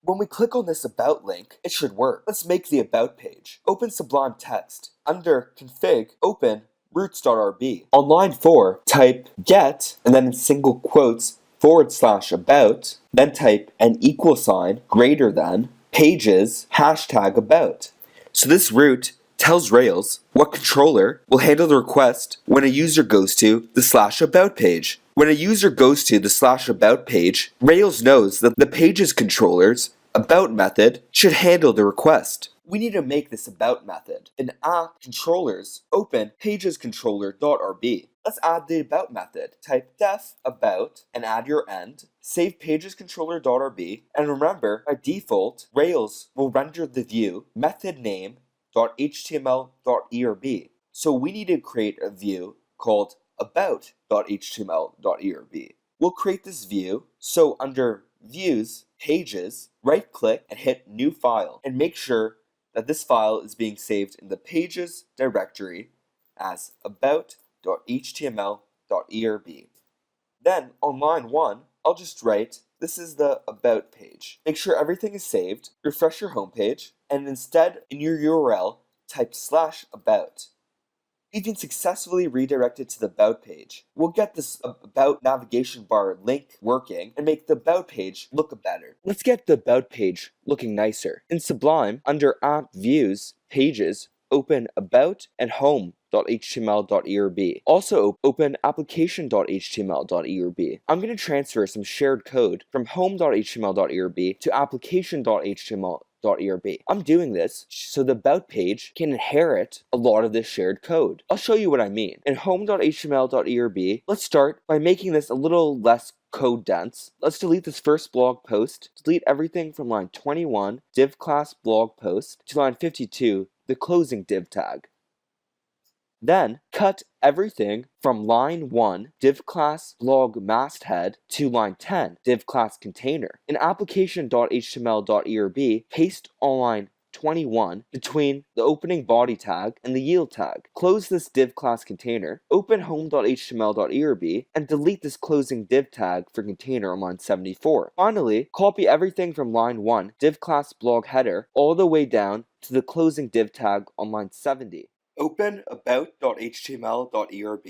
When we click on this About link, it should work. Let's make the About page. Open Sublime Text. Under Config, open roots.rb. On line 4, type get, and then in single quotes, /about, then type an equal sign greater than pages hashtag about. So this root tells Rails what controller will handle the request when a user goes to the /about page. When a user goes to the /about page, Rails knows that the page's controller's about method should handle the request. We need to make this about method. In app controllers, open pagescontroller.rb. Let's add the about method. Type def about and add your end. Save pagescontroller.rb. And remember, by default, Rails will render the view method name.html.erb. So we need to create a view called about.html.erb. We'll create this view. So under Views, Pages, right-click and hit New File, and make sure that this file is being saved in the Pages directory as about.html.erb. Then on line 1, I'll just write, this is the About page. Make sure everything is saved, refresh your home page, and instead in your URL, type /about. We've been successfully redirected to the About page. We'll get this About navigation bar link working and make the About page look better. Let's get the About page looking nicer. In Sublime, under App Views, Pages, open About and Home.html.erb. Also open application.html.erb. I'm going to transfer some shared code from home.html.erb to application.html.erb. I'm doing this so the About page can inherit a lot of this shared code. I'll show you what I mean. In home.html.erb, let's start by making this a little less code dense. Let's delete this first blog post, delete everything from line 21, div class blog post, to line 52, the closing div tag. Then cut everything from line 1, div class blog masthead, to line 10, div class container. In application.html.erb, paste on line 21 between the opening body tag and the yield tag. Close this div class container, open home.html.erb, and delete this closing div tag for container on line 74. Finally, copy everything from line 1, div class blog header, all the way down to the closing div tag on line 70. Open about.html.erb.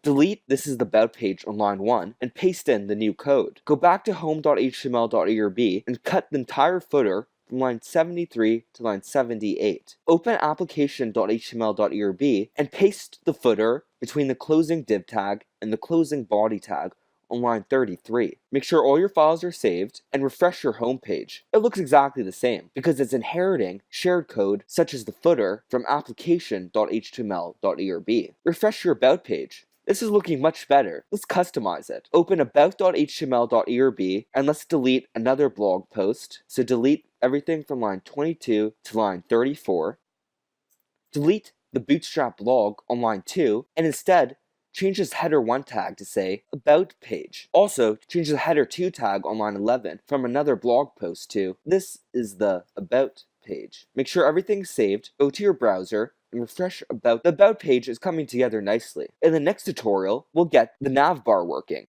Delete this is the About page on line 1 and paste in the new code. Go back to home.html.erb and cut the entire footer from line 73 to line 78. Open application.html.erb and paste the footer between the closing div tag and the closing body tag on line 33. Make sure all your files are saved and refresh your home page. It looks exactly the same because it's inheriting shared code such as the footer from application.html.erb. Refresh your About page. This is looking much better. Let's customize it. Open about.html.erb and let's delete another blog post. So delete everything from line 22 to line 34. Delete the Bootstrap blog on line 2 and instead change this header 1 tag to say About page. Also, change the header 2 tag on line 11 from another blog post to this is the About page. Make sure everything's saved, go to your browser, and refresh About. The About page is coming together nicely. In the next tutorial, we'll get the nav bar working.